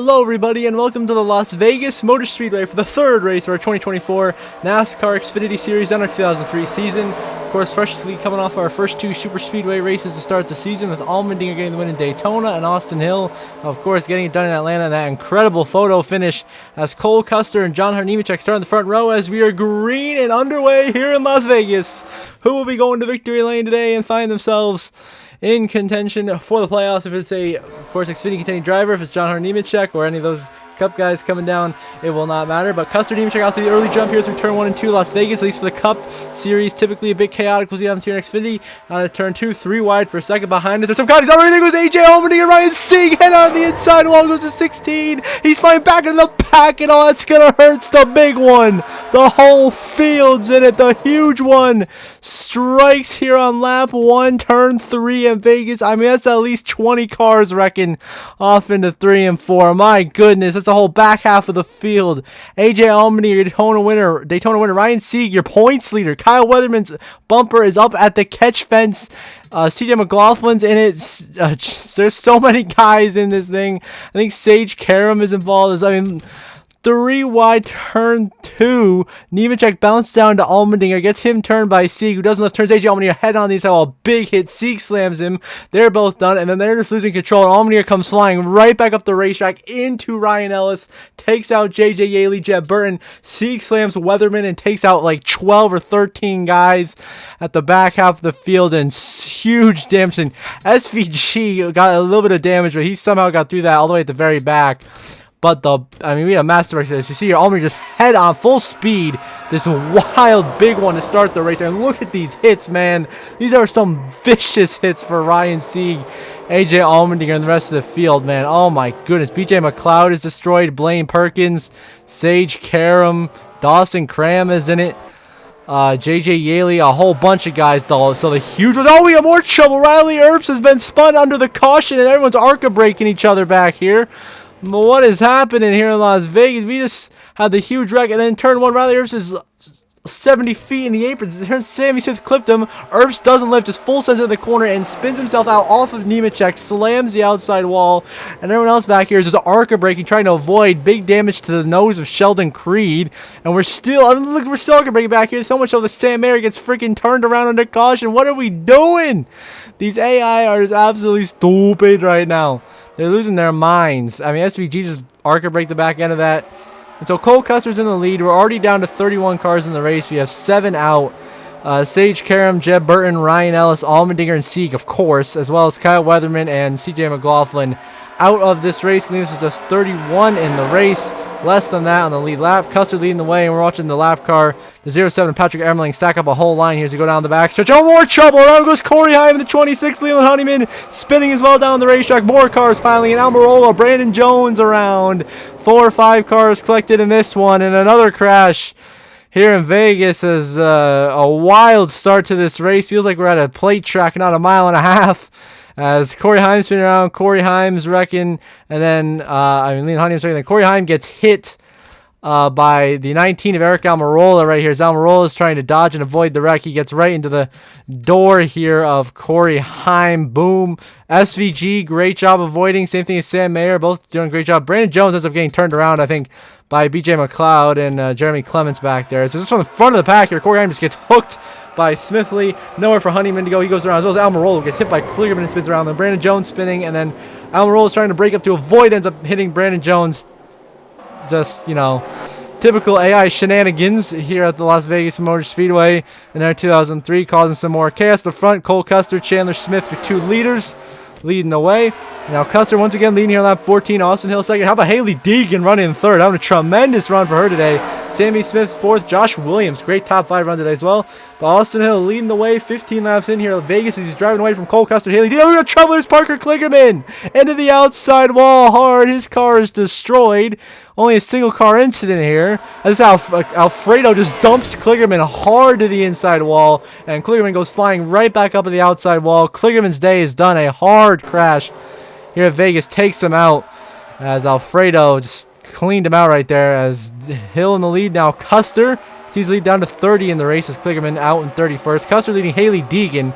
Hello everybody and welcome to the Las Vegas Motor Speedway for the third race of our 2024 NASCAR Xfinity Series NR2003 season. Of course, freshly coming off our first two Super Speedway races to start the season, with Allmendinger getting the win in Daytona and Austin Hill, of course, getting it done in Atlanta. And that incredible photo finish as Cole Custer and John Nemechek start in the front row as we are green and underway here in Las Vegas. Who will be going to victory lane today and find themselves in contention for the playoffs? If it's of course, Xfinity contending driver, if it's John Nemechek or any of those Cup guys coming down, it will not matter. But Custer Nemechek out to the early jump here through turn 1 and 2. Las Vegas, at least for the Cup Series, typically a bit chaotic. We'll see how here in Xfinity. Turn 2, 3 wide for a second behind us. There's some guys. Everything goes AJ Allmendinger, Ryan Sieg, head on the inside wall, goes to 16. He's flying back into the pack, and all that's gonna hurt's the big one. The whole field's in it. The huge one strikes here on lap 1, turn 3 in Vegas. I mean, that's at least 20 cars wrecking off into 3 and 4. My goodness, that's the whole back half of the field. AJ Allmendinger, your Daytona winner. Ryan Sieg, your points leader. Kyle Weatherman's bumper is up at the catch fence. CJ McLaughlin's in it. There's so many guys in this thing. I think Sage Karam is involved. 3 wide, turn 2. Nemechek bounced down to Allmendinger, gets him turned by Sieg, who doesn't left, turns AJ Allmendinger head on the inside while a big hit. Sieg slams him. They're both done, and then they're just losing control. And Allmendinger comes flying right back up the racetrack into Ryan Ellis, takes out JJ Yaley, Jeb Burton. Sieg slams Weatherman and takes out like 12 or 13 guys at the back half of the field, and huge damage. And SVG got a little bit of damage, but he somehow got through that all the way at the very back. But we had a master race. You see here, Allmendinger just head on full speed. This wild big one to start the race. And look at these hits, man. These are some vicious hits for Ryan Sieg, AJ Allmendinger, and the rest of the field, man. Oh my goodness. BJ McLeod is destroyed. Blaine Perkins, Sage Karam, Dawson Cram is in it. JJ Yaley, a whole bunch of guys, though. So the huge one. Oh, we have more trouble. Riley Earps has been spun under the caution, and everyone's ARCA breaking each other back here. What is happening here in Las Vegas? We just had the huge wreck, and then turn 1, Riley Earps is 70 feet in the apron. Turn Sammy Smith clipped him. Earps doesn't lift, just full sense in the corner and spins himself out off of Nemechek, slams the outside wall, and everyone else back here is just ARCA braking, trying to avoid big damage to the nose of Sheldon Creed. And we're still ARCA braking back here, so much so the Sam Mayer gets freaking turned around under caution. What are we doing? These AI are just absolutely stupid right now. They're losing their minds. I mean, SVG just ARCA break the back end of that. And so Cole Custer's in the lead. We're already down to 31 cars in the race. We have 7 out. Sage Karam, Jeb Burton, Ryan Ellis, Allmendinger, and Sieg, of course, as well as Kyle Weatherman and CJ McLaughlin out of this race. Leaves us just 31 in the race. Less than that on the lead lap. Custer leading the way, and we're watching the lap car. The 07 Patrick Ermeling stack up a whole line here as we go down the backstretch. Oh, more trouble. Around goes Corey Heim in the 26. Leland Honeyman spinning as well down the racetrack. More cars piling in. Almirola, Brandon Jones around. 4 or 5 cars collected in this one, and another crash here in Vegas as a wild start to this race. Feels like we're at a plate track, not a mile and a half. As Corey Heim's spinning around, Corey Heim's wrecking, and then Leland Honeyman's wrecking. Then Corey Heim gets hit by the 19 of Eric Almirola right here. As Almirola is trying to dodge and avoid the wreck, he gets right into the door here of Corey Heim. Boom. SVG, great job avoiding. Same thing as Sam Mayer, both doing a great job. Brandon Jones ends up getting turned around, I think, by BJ McLeod and Jeremy Clements back there. So just from the front of the pack here, Corey Heim just gets hooked by Smithley. Nowhere for Honeyman to go. He goes around, as well as Almirola gets hit by Kligerman and spins around. Then Brandon Jones spinning, and then Almirola is trying to break up to avoid, ends up hitting Brandon Jones. Just, typical AI shenanigans here at the Las Vegas Motor Speedway in our 2003, causing some more chaos. The front, Cole Custer, Chandler Smith with 2 leaders leading the way. Now Custer once again leading here on lap 14. Austin Hill second. How about Haley Deegan running in third? Having a tremendous run for her today. Sammy Smith fourth. Josh Williams, great top 5 run today as well. But Austin Hill leading the way, 15 laps in here at Vegas as he's driving away from Cole Custer. Haley Deegan, we got trouble. There's Parker Kligerman into the outside wall hard. His car is destroyed. Only a single car incident here. As Alfredo just dumps Kligerman hard to the inside wall, and Kligerman goes flying right back up to the outside wall. Kligerman's day is done. A hard crash here at Vegas takes him out as Alfredo just cleaned him out right there. As Hill in the lead now. Custer, he's lead down to 30 in the race as Kligerman out in 31st. Custer leading Haley Deegan.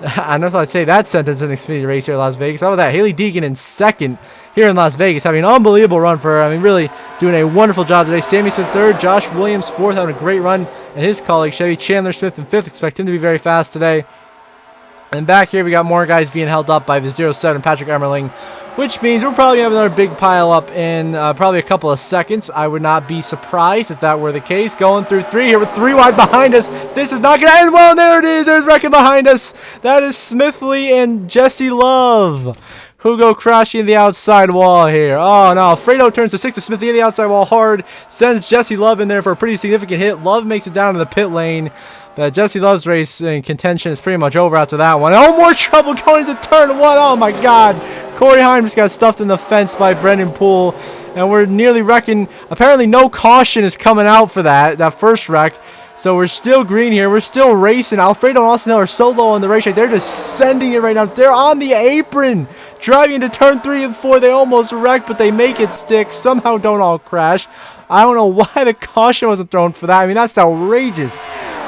I don't know if I'd say that sentence in the Xfinity race here at Las Vegas. How about that? Haley Deegan in second here in Las Vegas, having an unbelievable run for her. I mean, really doing a wonderful job today. Sammy Smith third, Josh Williams fourth, having a great run, and his colleague Chevy Chandler Smith in fifth. Expect him to be very fast today. And back here, we got more guys being held up by the 07 Patrick Emmerling, which means we're probably going to have another big pile up in probably a couple of seconds. I would not be surprised if that were the case. Going through three here with 3 wide behind us. This is not going to end well. There it is. There's wrecking behind us. That is Smithley and Jesse Love, who go crashing the outside wall here. Oh, no. Alfredo turns to 6 to Smithy in the outside wall hard. Sends Jesse Love in there for a pretty significant hit. Love makes it down to the pit lane. But Jesse Love's race in contention is pretty much over after that one. Oh, more trouble going into turn 1. Oh, my God. Corey Heim just got stuffed in the fence by Brendan Poole. And we're nearly wrecking. Apparently, no caution is coming out for that first wreck. So we're still green here. We're still racing. Alfredo and Austin Hill are so low on the racetrack. They're just sending it right now. They're on the apron. Driving into turn 3 and 4. They almost wreck, but they make it stick. Somehow don't all crash. I don't know why the caution wasn't thrown for that. I mean, that's outrageous.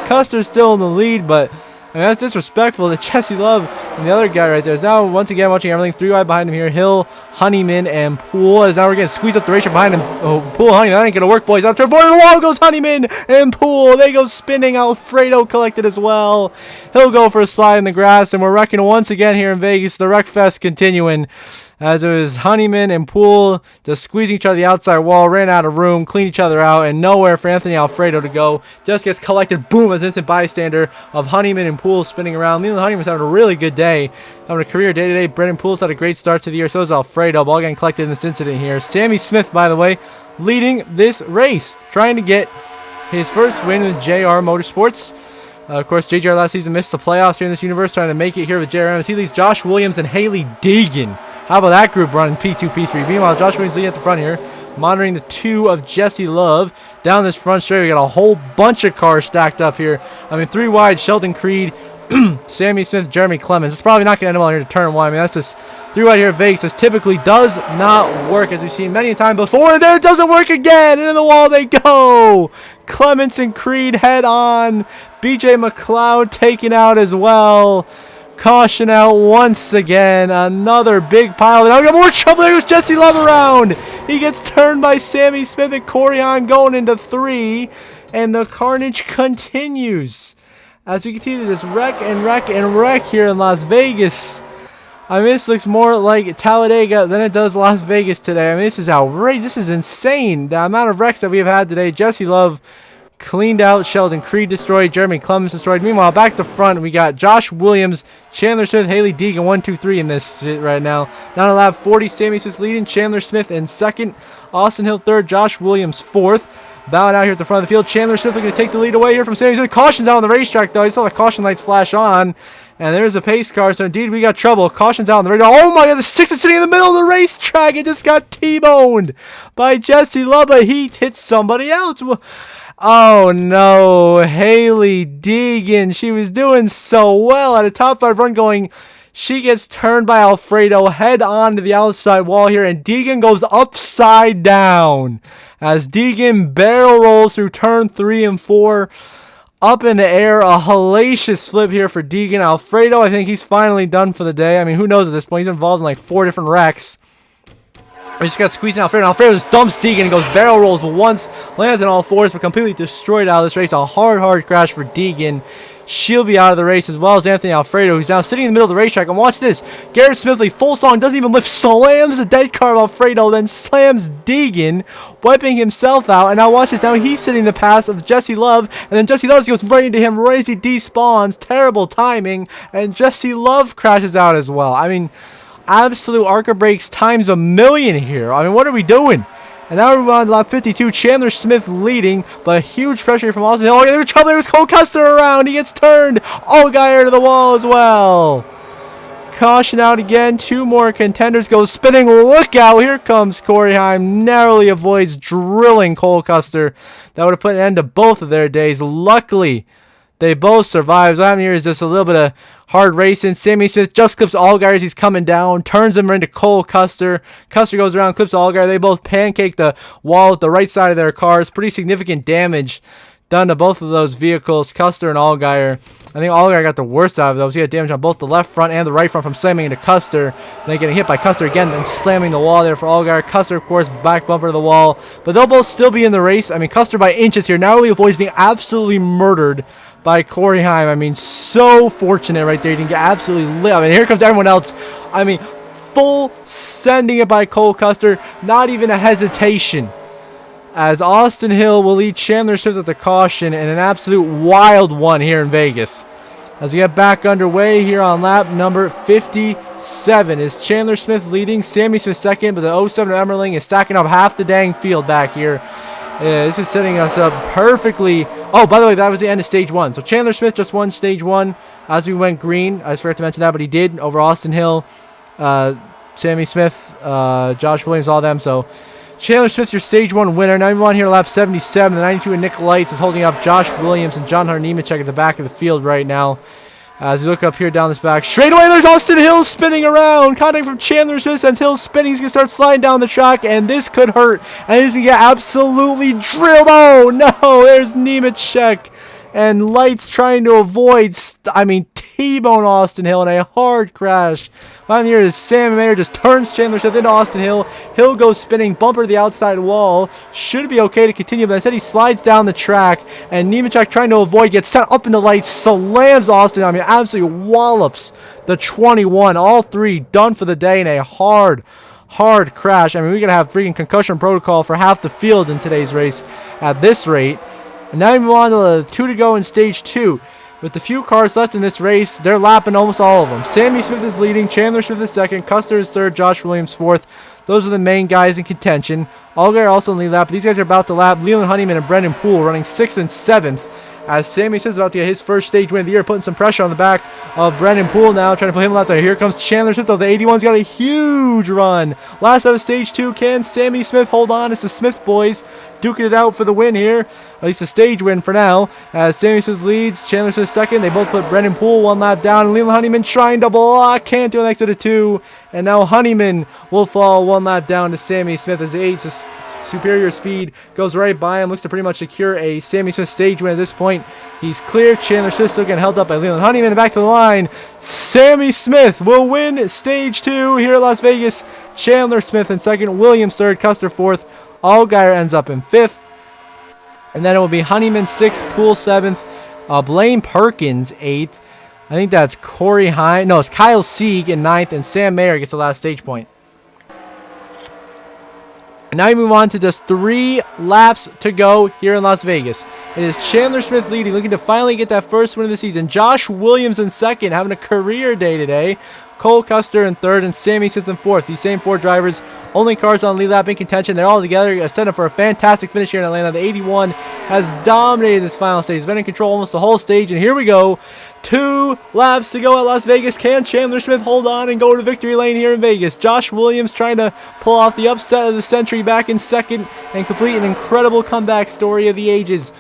Custer's still in the lead, but I mean, that's disrespectful to Jesse Love and the other guy right there. Is now once again watching everything 3 wide behind him here. Hill, Honeyman, and Poole. As now we're getting squeezed up the racetrack behind him. Oh, Poole, Honeyman, that ain't gonna work, boys. Out turn 4 to the wall goes Honeyman and Poole. They go spinning. Alfredo collected as well. He'll go for a slide in the grass, and we're wrecking once again here in Vegas. The wreck fest continuing. As it was Honeyman and Poole just squeezing each other the outside wall, ran out of room, cleaned each other out, and nowhere for Anthony Alfredo to go. Just gets collected, boom, as instant bystander of Honeyman and Poole spinning around. Leland Honeyman's having a really good day, having a career day today. Brendan Poole's had a great start to the year, so is Alfredo. Ball getting collected in this incident here. Sammy Smith, by the way, leading this race, trying to get his first win with JR Motorsports. Of course, JR last season missed the playoffs here in this universe, trying to make it here with JRM. He leads Josh Williams and Haley Deegan. How about that group running P2, P3? Meanwhile, Josh Williams leading at the front here, monitoring the 2 of Jesse Love. Down this front straight, we got a whole bunch of cars stacked up here. I mean, 3 wide, Sheldon Creed, Sammy Smith, Jeremy Clemens. It's probably not going to end well here to turn 1. I mean, that's just 3 wide here at Vegas. This typically does not work, as we've seen many a time before. And there it doesn't work again. Into the wall they go. Clemens and Creed head on. BJ McLeod taken out as well. Caution out once again. Another big pile. Now we got more trouble. There goes Jesse Love around. He gets turned by Sammy Smith and Corey Heim going into 3. And the carnage continues as we continue this wreck and wreck and wreck here in Las Vegas. I mean, this looks more like Talladega than it does Las Vegas today. I mean, this is outrageous. This is insane. The amount of wrecks that we have had today. Jesse Love cleaned out. Sheldon Creed destroyed. Jeremy Clemens destroyed. Meanwhile, back to front, we got Josh Williams, Chandler Smith, Haley Deegan, 1, 2, 3 in this shit right now. Down to lap 40, Sammy Smith leading. Chandler Smith in second. Austin Hill third. Josh Williams fourth. Bowing out here at the front of the field. Chandler Smith looking to take the lead away here from Sammy Smith. Caution's out on the racetrack, though. I saw the caution lights flash on. And there's a pace car, so indeed we got trouble. Caution's out on the radar. Oh my God, the 6 is sitting in the middle of the racetrack. It just got T-boned by Jesse Love. He hit somebody else. Oh no, Haley Deegan. She was doing so well at a top 5 run going. She gets turned by Alfredo head on to the outside wall here, and Deegan goes upside down as Deegan barrel rolls through turn 3 and 4. Up in the air, a hellacious flip here for Deegan. Alfredo, I think he's finally done for the day. I mean, who knows at this point? He's involved in like 4 different wrecks. He just got squeezed in Alfredo. Alfredo just dumps Deegan and goes barrel rolls once, lands on all 4s, but completely destroyed out of this race. A hard crash for Deegan. She'll be out of the race, as well as Anthony Alfredo, who's now sitting in the middle of the racetrack. And watch this. Garrett Smithley, full song, doesn't even lift, slams the dead car of Alfredo, then slams Deegan, wiping himself out. And now watch this. Now he's sitting in the pass of Jesse Love, and then Jesse Love goes right into him right as he despawns. Terrible timing, and Jesse Love crashes out as well. I mean, absolute ARCA brakes times 1,000,000 here. I mean, what are we doing? And now we're on lap 52. Chandler Smith leading, but huge pressure from Austin Hill. Oh, there's trouble. There's Cole Custer around. He gets turned. Oh, guy into the wall as well. Caution out again. 2 more contenders go spinning. Look out. Here comes Corey Heim. Narrowly avoids drilling Cole Custer. That would have put an end to both of their days. Luckily, they both survive. What happened here is just a little bit of hard racing. Sammy Smith just clips Allgaier as he's coming down, turns him into Cole Custer. Custer goes around, clips Allgaier. They both pancake the wall at the right side of their cars. Pretty significant damage done to both of those vehicles, Custer and Allgaier. I think Allgaier got the worst out of those. He had damage on both the left front and the right front from slamming into Custer. Then getting hit by Custer again and slamming the wall there for Allgaier. Custer, of course, back bumper to the wall. But they'll both still be in the race. I mean, Custer by inches here. Narrowly avoids being absolutely murdered by Corey Heim. I mean, so fortunate right there. He didn't get absolutely lit. I mean, here comes everyone else. I mean, full sending it by Cole Custer. Not even a hesitation, as Austin Hill will lead Chandler Smith at the caution in an absolute wild one here in Vegas. As we get back underway here on lap number 57, is Chandler Smith leading, Sammy Smith second, but the 07 Emmerling is stacking up half the dang field back here. This is setting us up perfectly. Oh, by the way, that was the end of stage 1. So Chandler Smith just won stage 1 as we went green. I just forgot to mention that, but he did over Austin Hill, Sammy Smith, Josh Williams, all them. So Chandler Smith, your stage 1 winner. Now we on here lap 77. The 92 and Nick Lights is holding up Josh Williams and John Hunter Nemechek at the back of the field right now. As you look up here down this back, straight away there's Austin Hill spinning around. Contact from Chandler Smith sends Hill spinning. He's going to start sliding down the track, and this could hurt. And he's going to get absolutely drilled. Oh, no, there's Nemechek. And Lights trying to avoid, T-bone Austin Hill in a hard crash. Behind here is Sam Mayer, just turns Chandler Smith into Austin Hill. Hill goes spinning, bumper to the outside wall. Should be okay to continue, but instead he slides down the track. And Nemechek trying to avoid, gets set up in the Lights, slams Austin. I mean, absolutely wallops the 21. All three done for the day in a hard crash. I mean, we're going to have freaking concussion protocol for half the field in today's race at this rate. And now we move on to the 2 to go in stage 2. With the few cars left in this race, they're lapping almost all of them. Sammy Smith is leading, Chandler Smith is second, Custer is third, Josh Williams fourth. Those are the main guys in contention. Allgaier also in the lead lap. These guys are about to lap. Leland Honeyman and Brendan Poole running 6th and 7th. As Sammy Smith is about to get his first stage win of the year, putting some pressure on the back of Brendan Poole now, trying to put him out there. Here comes Chandler Smith, though. The 81's got a huge run. Last out of stage 2, can Sammy Smith hold on? It's the Smith boys duking it out for the win here. At least a stage win for now. As Sammy Smith leads, Chandler Smith second. They both put Brendan Poole 1 lap down. And Leland Honeyman trying to block. Can't do an exit of 2. And now Honeyman will fall 1 lap down to Sammy Smith as the 8's superior speed goes right by him. Looks to pretty much secure a Sammy Smith stage win at this point. He's clear. Chandler Smith still getting held up by Leland Honeyman. Back to the line. Sammy Smith will win stage 2 here at Las Vegas. Chandler Smith in second. Williams third. Custer fourth. Allgaier ends up in 5th. And then it will be Honeyman 6th. Poole 7th. Blaine Perkins 8th. I think that's Corey Hine. No, it's Kyle Sieg in 9th. And Sam Mayer gets the last stage point. And now we move on to just 3 laps to go here in Las Vegas. It is Chandler Smith leading, looking to finally get that first win of the season. Josh Williams in second, having a career day today. Cole Custer in third, and Sammy Smith in fourth. These same 4 drivers, only cars on lead lap in contention. They're all together, set up for a fantastic finish here in Atlanta. The 81 has dominated this final stage. He's been in control almost the whole stage, and here we go. 2 laps to go at Las Vegas. Can Chandler Smith hold on and go to victory lane here in Vegas? Josh Williams trying to pull off the upset of the century back in second and complete an incredible comeback story of the ages.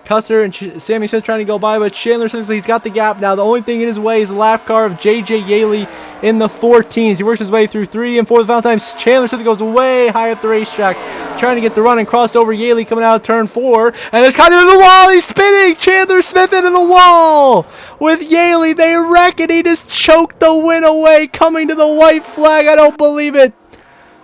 Custer and Sammy Smith trying to go by, but Chandler Smith, he's got the gap now. The only thing in his way is the lap car of J.J. Yaley in the 14s. He works his way through 3 and 4 the final time. Chandler Smith goes way high up the racetrack, trying to get the run and cross over Yaley coming out of turn 4. And it's kind of in the wall. He's spinning. Chandler Smith into the wall with Yaley. They reckon he just choked the win away, coming to the white flag. I don't believe it.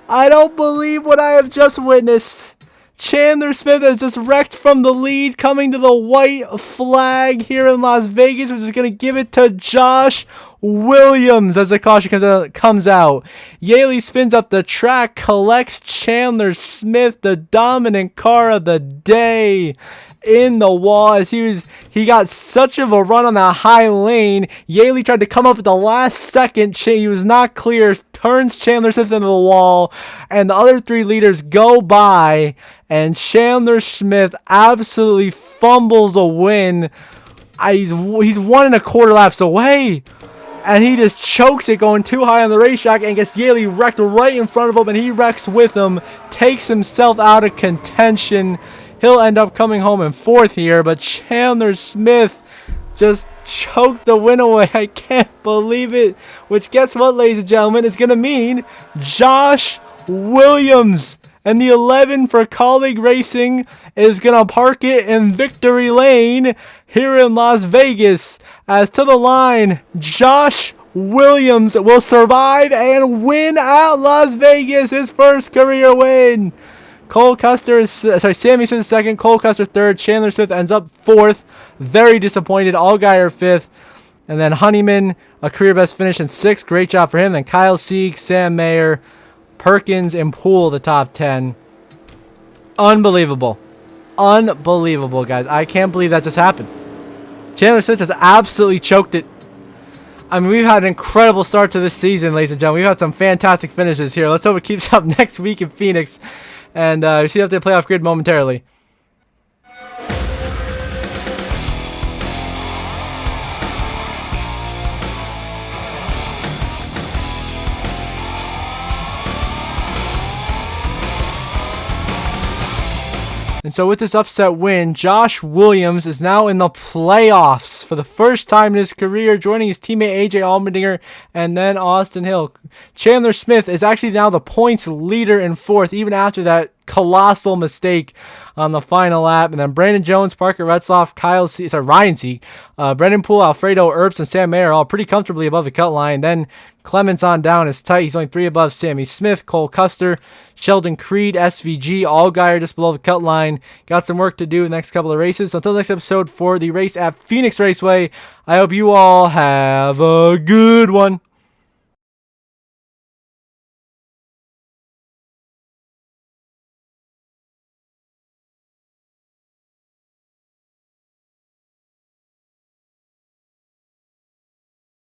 I don't believe what I have just witnessed. Chandler Smith has just wrecked from the lead, coming to the white flag here in Las Vegas, which is going to give it to Josh Williams as the caution comes out. Yaley spins up the track, collects Chandler Smith, the dominant car of the day, in the wall as he got such of a run on that high lane. Yaley tried to come up at the last second. He was not clear, turns Chandler Smith into the wall, and the other 3 leaders go by, and Chandler Smith absolutely fumbles a win. He's 1 1/4 laps away, and he just chokes it going too high on the racetrack and gets Yaley wrecked right in front of him, and he wrecks with him, takes himself out of contention. He'll end up coming home in 4th here, but Chandler Smith just choked the win away. I can't believe it. Which, guess what, ladies and gentlemen, is going to mean Josh Williams And the 11 for Colleague Racing is going to park it in victory lane here in Las Vegas. As to the line, Josh Williams will survive and win at Las Vegas, his first career win. Sammy Smith is second, Cole Custer third, Chandler Smith ends up fourth. Very disappointed. Allgaier fifth. And then Honeyman, a career best finish in sixth. Great job for him. Then Kyle Sieg, Sam Mayer, Perkins, and Poole, the top 10. Unbelievable. Unbelievable, guys. I can't believe that just happened. Chandler Smith just absolutely choked it. I mean, we've had an incredible start to this season, ladies and gentlemen. We've had some fantastic finishes here. Let's hope it keeps up next week in Phoenix. And we see up the playoff grid momentarily. And so with this upset win, Josh Williams is now in the playoffs for the first time in his career, joining his teammate AJ Allmendinger and then Austin Hill. Chandler Smith is actually now the points leader in fourth, even after that colossal mistake on the final lap. And then Brandon Jones, Parker Retzloff, Ryan Sieg, Brendan Poole, Alfredo Earps, and Sam Mayer all pretty comfortably above the cut line. Then Clements on down is tight. He's only 3 above Sammy Smith, Cole Custer, Sheldon Creed, SVG, Allgaier just below the cut line. Got some work to do in the next couple of races. So until next episode for the race at Phoenix Raceway, I hope you all have a good one.